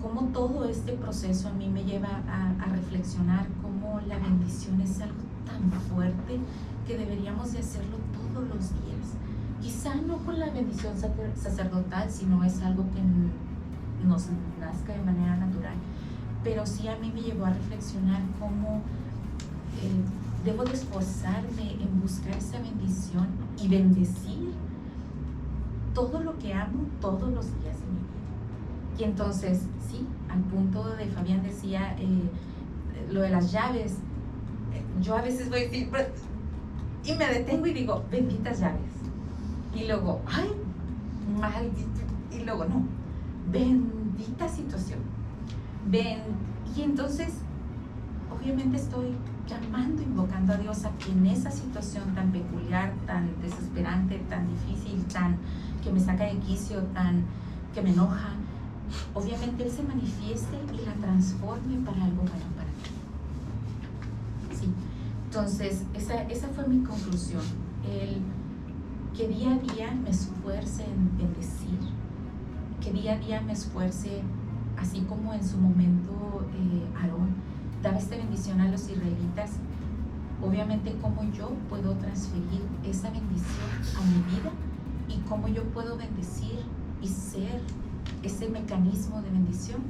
Cómo todo este proceso a mí me lleva a reflexionar cómo la bendición es algo tan fuerte que deberíamos de hacerlo todos los días. Quizá no con la bendición sacerdotal, sino es algo que nos nazca de manera natural. Pero sí a mí me llevó a reflexionar cómo debo de esforzarme en buscar esa bendición y bendecir todo lo que amo todos los días de mi vida. Y entonces, sí, al punto de Fabián decía lo de las llaves, yo a veces voy a decir, y me detengo y digo, benditas llaves. Y luego, ay, maldito, y luego no, bendita situación. Y entonces, obviamente estoy llamando, invocando a Dios a que en esa situación tan peculiar, tan desesperante, tan difícil, tan que me saca de quicio, tan que me enoja, obviamente Él se manifieste y la transforme para algo bueno para mí. Sí. Entonces, esa fue mi conclusión. Que día a día me esfuerce en bendecir, que día a día me esfuerce, así como en su momento Aarón daba esta bendición a los israelitas, obviamente cómo yo puedo transferir esa bendición a mi vida y cómo yo puedo bendecir y ser ese mecanismo de bendición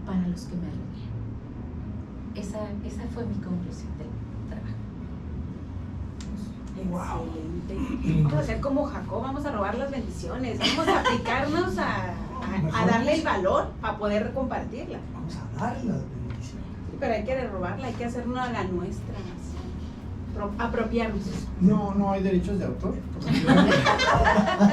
para los que me rodean. Esa fue mi conclusión del trabajo.
Excelente. Vamos a ser como Jacob, vamos a robar las bendiciones, vamos a aplicarnos a darle el valor para poder compartirla.
Vamos a darle las bendiciones.
Pero hay que robarla, hay que hacernos a la nuestra, apropiarnos.
No hay derechos de autor.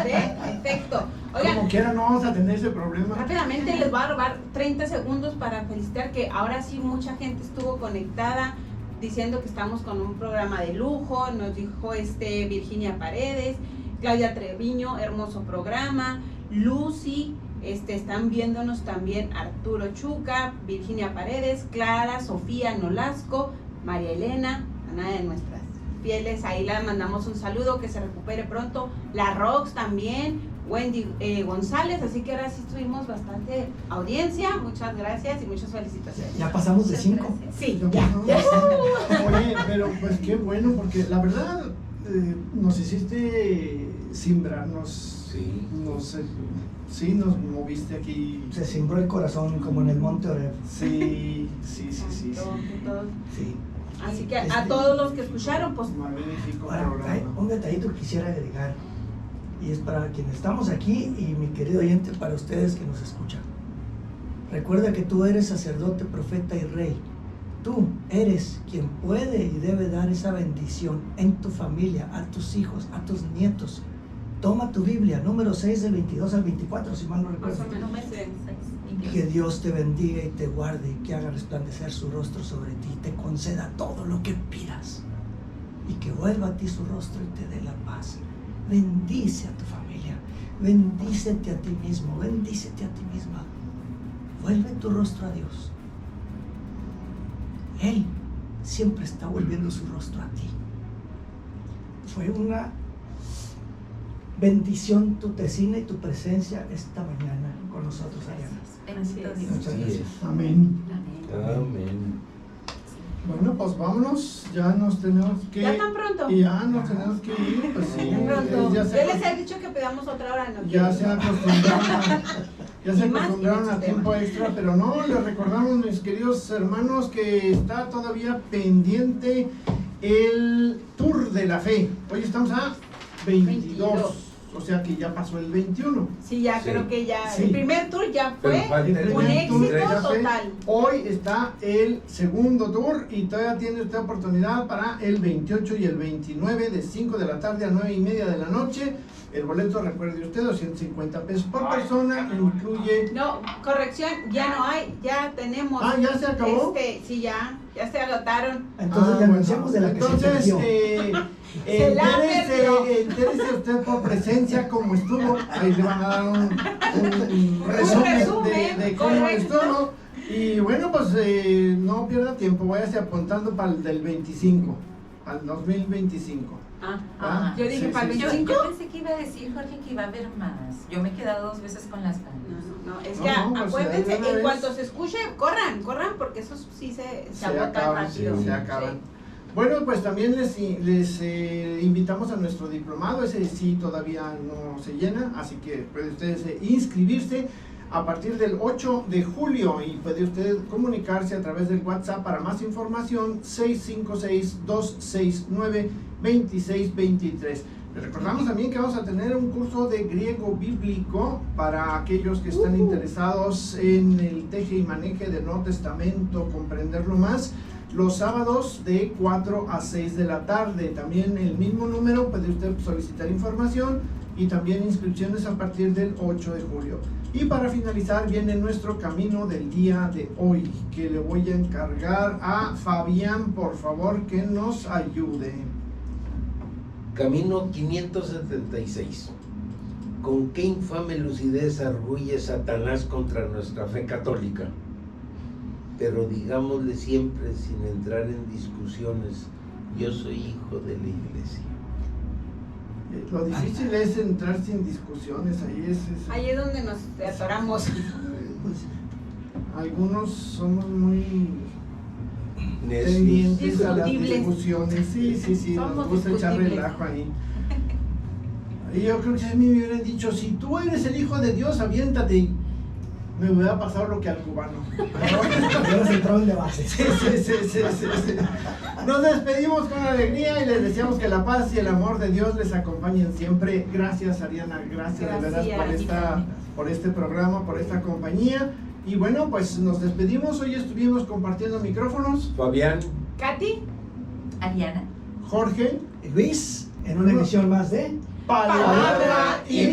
Perfecto. Oigan,
Como quiera no vamos a tener ese problema.
rápidamente les voy a robar 30 segundos para felicitar que ahora sí mucha gente estuvo conectada diciendo que estamos con un programa de lujo. Nos dijo Virginia Paredes, Claudia Treviño, hermoso programa, Lucy, están viéndonos también Arturo Chuca, Virginia Paredes, Clara, Sofía Nolasco, María Elena, una de nuestras fieles, ahí la mandamos un saludo, que se recupere pronto, la Rox también, Wendy González, así que ahora sí tuvimos bastante audiencia, muchas gracias y muchas felicitaciones.
Ya pasamos de 5.
Sí,
Ya. Oye, pero pues qué bueno, porque la verdad nos hiciste simbrarnos,
Sí.
nos moviste aquí.
Se cimbró el corazón como en el monte Oreb.
Sí.
Todo.
Sí.
Así que a todos los que escucharon, pues
Magnífico
Ahora,
programa.
un detallito que quisiera agregar, y es para quienes estamos aquí y mi querido oyente, para ustedes que nos escuchan. Recuerda que tú eres sacerdote, profeta y rey. Tú eres quien puede y debe dar esa bendición en tu familia, a tus hijos, a tus nietos. Toma tu Biblia, número 6 del 22 al 24, si mal no recuerdo.
Más o menos.
Número 6.
Que Dios te bendiga y te guarde, y que haga resplandecer su rostro sobre ti, y te conceda todo lo que pidas, y que vuelva a ti su rostro y te dé la paz. Bendice a tu familia, bendícete a ti mismo, bendícete a ti misma. Vuelve tu rostro a Dios. Él siempre está volviendo su rostro a ti. Fue una bendición tu tesina y tu presencia esta mañana con nosotros, Ariana.
Bendito
Así es.
Dios.
Muchas
Así
gracias.
es.
Amén.
Amén.
Amén.
Bueno, pues vámonos, ya nos tenemos que...
¿Ya tan pronto?
Ya nos tenemos que ir, pues sí.
Tan pronto.
Ya
Yo
se,
les he dicho que pedamos otra hora, no
ya se
quieren.
acostumbraron, ya se
Y más
acostumbraron
en
a
este
tiempo
tema.
extra, pero no, les recordamos, mis queridos hermanos, que está todavía pendiente el Tour de la Fe. Hoy estamos a 22. O sea que ya pasó el 21.
Sí, ya
Sí.
creo que ya.
Sí.
El primer tour ya
Pero
fue
falta el
El
un
primer tour
éxito
ya fue.
total.
Hoy está el segundo tour y todavía tiene usted oportunidad para el 28 y el 29 de 5 de la tarde a 9:30 de la noche. El boleto, recuerde usted, 250 pesos por persona, incluye...
No, corrección, ya no hay, ya tenemos.
Ah, ¿ya se acabó?
Sí, ya se agotaron.
Entonces
Ah,
ya
bueno.
anunciamos de la que se
Entonces,
perdió.
Se la perdió.
entérese usted por presencia cómo estuvo. Ahí le van a dar un resumen
resumen,
de cómo
correcto.
estuvo. Y bueno, pues no pierda tiempo, váyase apuntando para el del 25, al 2025.
Ah, yo dije
Sí,
para el
sí, sí.
25.
Yo pensé que iba a decir, Jorge, que iba a haber más. Yo me he quedado 2 veces con las ganas.
No, es
No,
que
no, pues,
acuérdense,
de una
en
vez.
cuanto se escuche, corran, porque eso sí se agotan
acaban,
rápido.
sí, se acaban. Bueno, pues también les invitamos a nuestro diplomado, ese sí todavía no se llena, así que puede ustedes inscribirse a partir del 8 de julio y puede usted comunicarse a través del WhatsApp para más información 656-269-2623. Les recordamos también que vamos a tener un curso de griego bíblico para aquellos que están interesados en el teje y maneje del Nuevo Testamento, comprenderlo más. Los sábados de 4 a 6 de la tarde, también el mismo número, puede usted solicitar información y también inscripciones a partir del 8 de julio. Y para finalizar viene nuestro camino del día de hoy, que le voy a encargar a Fabián, por favor, que nos ayude.
Camino 576. ¿Con qué infame lucidez arguye Satanás contra nuestra fe católica? Pero digámosle siempre, sin entrar en discusiones, yo soy hijo de la iglesia.
Lo difícil es entrar sin discusiones,
Ahí es donde nos atoramos.
pues, algunos somos muy
Necios.
pendientes a las
Discutibles.
discusiones, sí, nos
Somos
gusta echar
discutibles.
relajo ahí. Y yo creo que si a mí me hubieran dicho, si tú eres el hijo de Dios, aviéntate, y me hubiera pasado lo que al cubano.
Hubieras entrado en debate.
Sí. Nos despedimos con alegría y les deseamos que la paz y el amor de Dios les acompañen siempre. Gracias, Ariana, gracias de verdad por este programa, por esta compañía. Y bueno, pues nos despedimos. Hoy estuvimos compartiendo micrófonos.
Fabián,
Katy,
Ariana.
Jorge,
Luis, en una emisión más de
Palabra y